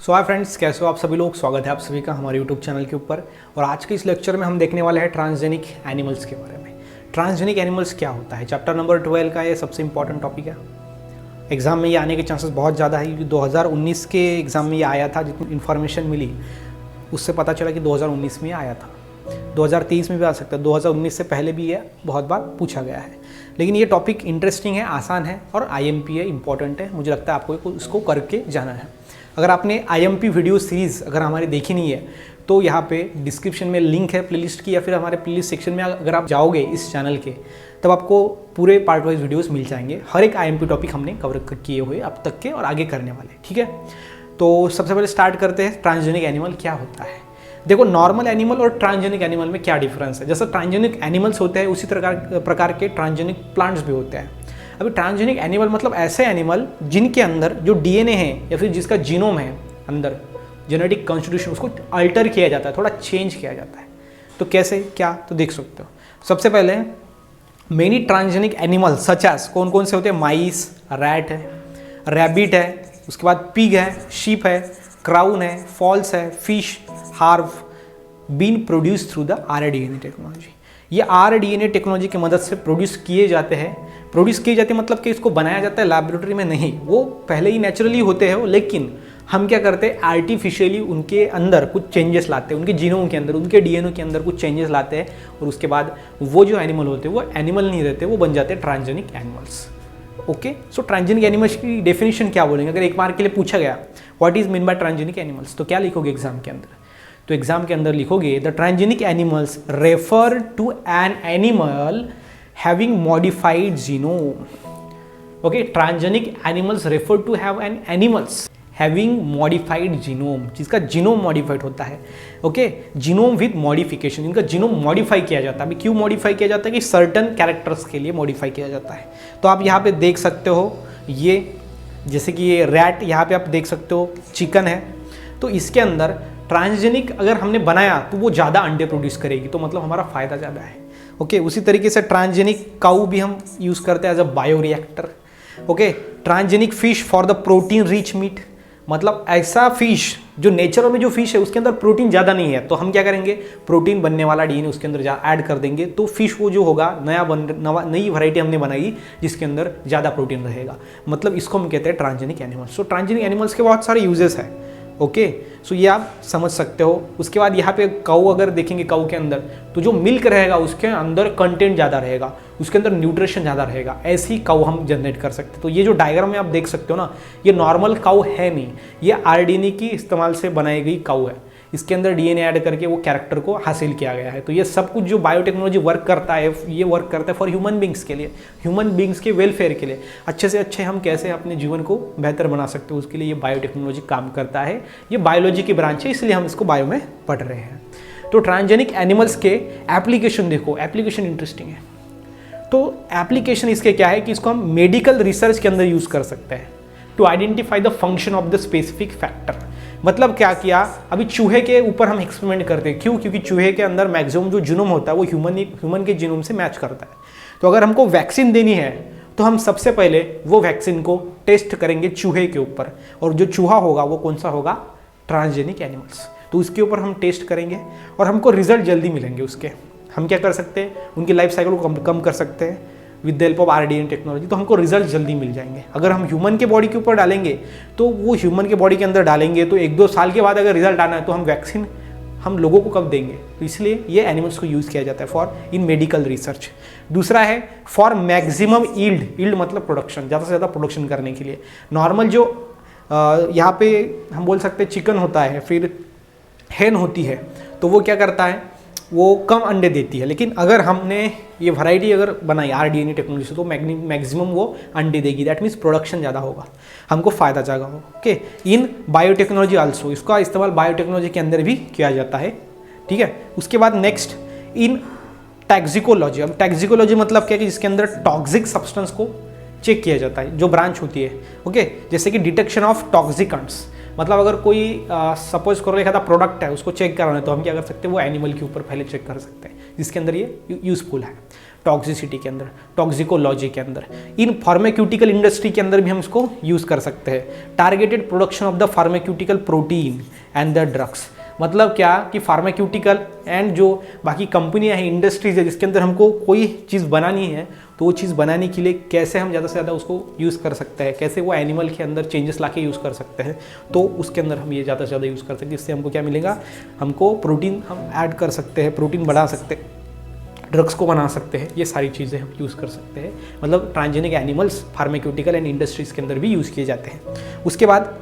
सो hi friends, कैसे हो आप सभी लोग। स्वागत है आप सभी का हमारे यूट्यूब चैनल के ऊपर। और आज के इस लेक्चर में हम देखने वाले हैं ट्रांसजेनिक एनिमल्स के बारे में। ट्रांसजेनिक एनिमल्स क्या होता है, चैप्टर नंबर 12 का ये सबसे इंपॉर्टेंट टॉपिक है। एग्जाम में ये आने के चांसेस बहुत ज़्यादा है क्योंकि 2019 के एग्ज़ाम में ये आया था। जितनी इन्फॉर्मेशन मिली उससे पता चला कि 2019 में ये आया था। 2023 में भी आ सकता है, 2019 से पहले भी ये बहुत बार पूछा गया है। लेकिन ये टॉपिक इंटरेस्टिंग है, आसान है और IMP है, इंपॉर्टेंट है। मुझे लगता है आपको इसको करके जाना है। अगर आपने IMP वीडियो सीरीज़ अगर हमारी देखी नहीं है तो यहाँ पे डिस्क्रिप्शन में लिंक है प्लेलिस्ट की, या फिर हमारे प्लेलिस्ट सेक्शन में अगर आप जाओगे इस चैनल के तब आपको पूरे पार्ट वाइज वीडियोस मिल जाएंगे। हर एक IMP टॉपिक हमने कवर किए हुए अब तक के और आगे करने वाले, ठीक है। तो सबसे पहले स्टार्ट करते हैं, ट्रांसजेनिक एनिमल क्या होता है। देखो, नॉर्मल एनिमल और ट्रांसजेनिक एनिमल में क्या डिफरेंस है। जैसे ट्रांसजेनिक एनिमल्स होते हैं उसी प्रकार के ट्रांसजेनिक प्लांट्स भी होते हैं। अभी ट्रांसजेनिक एनिमल मतलब ऐसे एनिमल जिनके अंदर जो DNA है या फिर जिसका जीनोम है अंदर, जेनेटिक कॉन्स्टिट्यूशन, उसको अल्टर किया जाता है, थोड़ा चेंज किया जाता है। तो कैसे क्या, तो देख सकते हो। सबसे पहले many transgenic animal such as, कौन कौन से होते हैं, माइस, रैट है, रैबिट है, उसके बाद पिग है, शीप है, क्राउन है, फॉल्स है, फिश, हार्व, been produce through the rDNA technology. ये rDNA टेक्नोलॉजी की मदद से प्रोड्यूस किए जाते हैं। मतलब कि इसको बनाया जाता है लैबोरेटरी में नहीं, वो पहले ही नेचुरली होते हैं। लेकिन हम क्या करते हैं, आर्टिफिशियली उनके अंदर कुछ चेंजेस लाते हैं, उनके जीनोम के अंदर, उनके DNA के अंदर कुछ चेंजेस लाते हैं और उसके बाद वो जो एनिमल होते हैं वो एनिमल नहीं रहते, वो बन जाते हैं transgenic animals. Okay, so transgenic animals की डेफिनेशन क्या बोलेंगे। अगर एक बार के लिए पूछा गया what is mean by transgenic animals, तो क्या लिखोगे एग्जाम के अंदर। तो एग्जाम के अंदर लिखोगे the transgenic animals refer to an animal having modified genome. Okay, transgenic animals refer to have an animals having modified genome, जिसका जीनोम मॉडिफाइड होता है। ओके, जीनोम विद मॉडिफिकेशन, इनका जीनोम मॉडिफाई किया जाता है। अभी क्यों मॉडिफाई किया जाता है कि सर्टन कैरेक्टर्स के लिए मॉडिफाई किया जाता है। तो आप यहाँ पे देख सकते हो, ये जैसे कि ये रैट, यहाँ पे आप देख सकते हो चिकन है। तो इसके अंदर ट्रांसजेनिक अगर हमने बनाया तो वो ज़्यादा अंडे प्रोड्यूस करेगी, तो मतलब हमारा फ़ायदा ज़्यादा है। ओके, उसी तरीके से ट्रांसजेनिक काऊ भी हम यूज़ करते हैं as a bioreactor. Okay, transgenic fish for the protein rich meat, मतलब ऐसा फिश जो नेचर में जो फिश है उसके अंदर प्रोटीन ज़्यादा नहीं है, तो हम क्या करेंगे, प्रोटीन बनने वाला DNA उसके अंदर ऐड कर देंगे। तो फिश वो जो होगा नई वैरायटी हमने बनाई जिसके अंदर ज़्यादा प्रोटीन रहेगा, मतलब इसको हम कहते हैं ट्रांसजेनिक एनिमल्स। तो ट्रांसजेनिक एनिमल्स के बहुत सारे यूजेस हैं। ओके, सो ये आप समझ सकते हो। उसके बाद यहाँ पे काऊ अगर देखेंगे, काऊ के अंदर तो जो मिल्क रहेगा उसके अंदर कंटेंट ज़्यादा रहेगा, उसके अंदर न्यूट्रिशन ज़्यादा रहेगा। ऐसी काऊ हम जनरेट कर सकते हैं। तो ये जो डायग्राम में आप देख सकते हो ना, ये नॉर्मल काऊ है नहीं, ये rDNA की इस्तेमाल से बनाई गई काऊ है। इसके अंदर DNA ऐड करके वो कैरेक्टर को हासिल किया गया है। तो ये सब कुछ जो बायोटेक्नोलॉजी वर्क करता है, ये वर्क करता है फॉर ह्यूमन बींग्स के लिए, ह्यूमन बींग्स के वेलफेयर के लिए। अच्छे से अच्छे हम कैसे अपने जीवन को बेहतर बना सकते हैं, उसके लिए ये बायोटेक्नोलॉजी काम करता है। ये बायोलॉजी की ब्रांच है, इसलिए हम इसको बायो में पढ़ रहे हैं। तो ट्रांसजेनिक एनिमल्स के एप्लीकेशन देखो, एप्लीकेशन इंटरेस्टिंग है। तो एप्लीकेशन इसके क्या है कि इसको हम मेडिकल रिसर्च के अंदर यूज़ कर सकते हैं to identify the function of the specific factor. मतलब क्या किया, अभी चूहे के ऊपर हम एक्सपेरिमेंट करते हैं। क्यों? क्योंकि चूहे के अंदर मैक्सिमम जो जीनोम होता है वो ह्यूमन के जीनोम से मैच करता है। तो अगर हमको वैक्सीन देनी है तो हम सबसे पहले वो वैक्सीन को टेस्ट करेंगे चूहे के ऊपर, और जो चूहा होगा वो कौन सा होगा, ट्रांसजेनिक एनिमल्स। तो उसके ऊपर हम टेस्ट करेंगे और हमको रिजल्ट जल्दी मिलेंगे उसके। हम क्या कर सकते हैं, उनकी लाइफ साइकिल को कम कर सकते हैं with the help of rDNA technology. तो हमको रिजल्ट जल्दी मिल जाएंगे। अगर हम ह्यूमन के बॉडी के ऊपर डालेंगे तो वो ह्यूमन के बॉडी के अंदर डालेंगे तो 1-2 साल के बाद अगर रिजल्ट आना है तो हम वैक्सीन हम लोगों को कब देंगे। तो इसलिए ये एनिमल्स को यूज़ किया जाता है फॉर इन मेडिकल रिसर्च। दूसरा है फॉर मैक्सिमम ईल्ड मतलब प्रोडक्शन, ज़्यादा से ज़्यादा प्रोडक्शन करने के लिए। नॉर्मल जो यहाँ पे हम बोल सकते हैं चिकन होता है, फिर हेन होती है, तो वो क्या करता है, वो कम अंडे देती है। लेकिन अगर हमने ये वैरायटी अगर बनाई rDNA टेक्नोलॉजी से तो मैक्सिमम वो अंडे देगी। दैट मीन्स प्रोडक्शन ज़्यादा होगा, हमको फ़ायदा ज़्यादा होगा। ओके, इन बायोटेक्नोलॉजी आल्सो, इसका इस्तेमाल बायोटेक्नोलॉजी के अंदर भी किया जाता है। ठीक है, उसके बाद नेक्स्ट इन टैक्सिकोलॉजी। अब टैक्सिकोलॉजी मतलब क्या है कि जिसके अंदर टॉक्सिक सब्सटेंस को चेक किया जाता है, जो ब्रांच होती है। ओके, जैसे कि डिटेक्शन ऑफ टॉक्सिकेंट्स, मतलब अगर कोई सपोज करो एक आधा प्रोडक्ट है उसको चेक कराना है तो हम क्या कर सकते हैं, वो एनिमल के ऊपर पहले चेक कर सकते हैं, जिसके अंदर ये यूजफुल है। टॉक्सिसिटी के अंदर, टॉक्सिकोलॉजी के अंदर, इन फार्मास्यूटिकल इंडस्ट्री के अंदर भी हम इसको यूज़ कर सकते हैं। Targeted production of the pharmaceutical protein and the drugs, मतलब क्या कि फार्मास्यूटिकल एंड जो बाकी कंपनियां हैं, इंडस्ट्रीज है, जिसके अंदर हमको कोई चीज़ बनानी है, तो वो चीज़ बनाने के लिए कैसे हम ज़्यादा से ज़्यादा उसको यूज़ कर सकते हैं, कैसे वो एनिमल के अंदर चेंजेस लाके यूज़ कर सकते हैं, तो उसके अंदर हम ये ज़्यादा से ज़्यादा यूज़ कर सकते हैं। जिससे हमको क्या मिलेगा, हमको प्रोटीन हम ऐड कर सकते हैं, प्रोटीन बढ़ा सकते हैं, ड्रग्स को बना सकते हैं, ये सारी चीज़ें हम यूज़ कर सकते हैं। मतलब transgenic animals pharmaceutical and industries के अंदर भी यूज़ किए जाते हैं। उसके बाद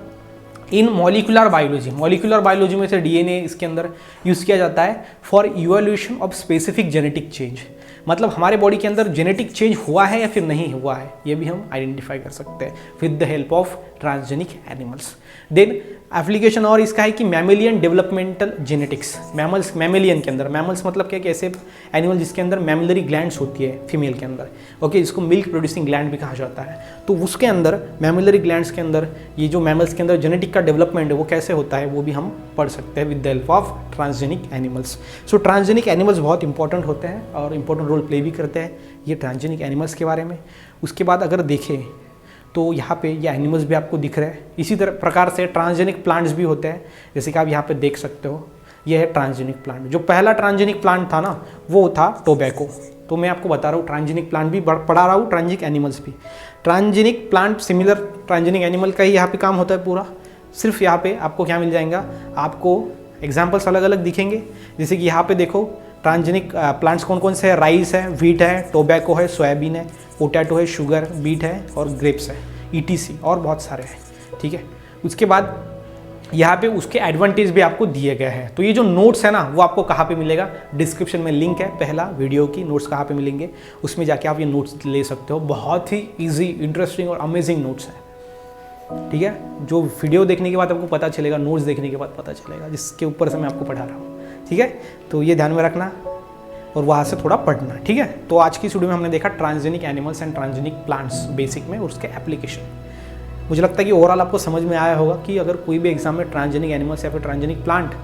इन मॉलिकुलर बायोलॉजी में से डीएनए इसके अंदर यूज़ किया जाता है for evolution of specific genetic change, मतलब हमारे बॉडी के अंदर जेनेटिक चेंज हुआ है या फिर नहीं हुआ है, ये भी हम आइडेंटिफाई कर सकते हैं with the help of transgenic animals. Then application और इसका है कि मैमेलियन डेवलपमेंटल जेनेटिक्स, मैमेलियन के अंदर, मैमल्स मतलब क्या कि ऐसे एनिमल जिसके अंदर मैमलरी ग्लैंड्स होती है फीमेल के अंदर, ओके, जिसको मिल्क प्रोड्यूसिंग ग्लैंड भी कहा जाता है, तो उसके अंदर मैमलरी ग्लैंड्स के अंदर ये जो मैमल्स के अंदर जेनेटिक का डेवलपमेंट है वो कैसे होता है, वो भी हम पढ़ सकते हैं with the help of transgenic animals. So transgenic animals बहुत इंपॉर्टेंट होते हैं और इंपॉर्टेंट रोल प्ले भी करते हैं, ये ट्रांसजेनिक एनिमल्स के बारे में। उसके बाद अगर देखें तो यहाँ पे ये एनिमल्स भी आपको दिख रहे हैं। इसी तरह प्रकार से ट्रांसजेनिक प्लांट्स भी होते हैं, जैसे कि आप यहाँ पे देख सकते हो, ये है ट्रांसजेनिक प्लांट। जो पहला ट्रांसजेनिक प्लांट था ना, वो था टोबैको। तो मैं आपको बता रहा हूँ ट्रांसजेनिक प्लांट भी पढ़ा रहा हूँ, ट्रांसजेनिक एनिमल्स भी। Transgenic plant similar transgenic animal का ही यहाँ पे काम होता है पूरा, सिर्फ यहाँ पे आपको क्या मिल जाएगा, आपको एग्जाम्पल्स अलग अलग दिखेंगे। जैसे कि यहाँ पे देखो ट्रांसजेनिक प्लांट्स कौन कौन से है, राइस है, व्हीट है, टोबैको है, सोयाबीन है, पोटैटो है, शुगर बीट है और ग्रेप्स है, ETC और बहुत सारे हैं, ठीक है। उसके बाद यहाँ पे उसके एडवांटेज भी आपको दिए गए हैं। तो ये जो नोट्स है ना, वो आपको कहाँ पे मिलेगा, डिस्क्रिप्शन में लिंक है, पहला वीडियो की नोट्स कहाँ पे मिलेंगे, उसमें जाके आप ये नोट्स ले सकते हो। बहुत ही ईजी, इंटरेस्टिंग और अमेजिंग नोट्स है, ठीक है। जो वीडियो देखने के बाद आपको पता चलेगा, नोट्स देखने के बाद पता चलेगा, जिसके ऊपर से मैं आपको पढ़ा रहा हूँ, ठीक है। तो ये ध्यान में रखना और वहाँ से थोड़ा पढ़ना, ठीक है। तो आज की वीडियो में हमने देखा transgenic animals and transgenic plants basic में और उसके एप्लीकेशन। मुझे लगता है कि ओवरऑल आपको समझ में आया होगा कि अगर कोई भी एग्जाम में ट्रांसजेनिक एनिमल्स या फिर ट्रांसजेनिक प्लांट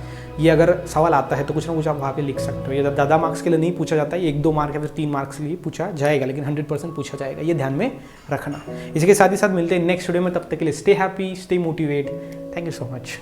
ये अगर सवाल आता है तो कुछ ना कुछ आप वहाँ पे लिख सकते हो। ये ज़्यादा मार्क्स के लिए नहीं पूछा जाता है, 1-2 मार्क या फिर 3 मार्क्स के लिए पूछा जाएगा, लेकिन 100% पूछा जाएगा, ये ध्यान में रखना। इसी के साथ ही साथ मिलते हैं नेक्स्ट वीडियो में, तब तक के लिए stay happy, stay motivate, thank you so much.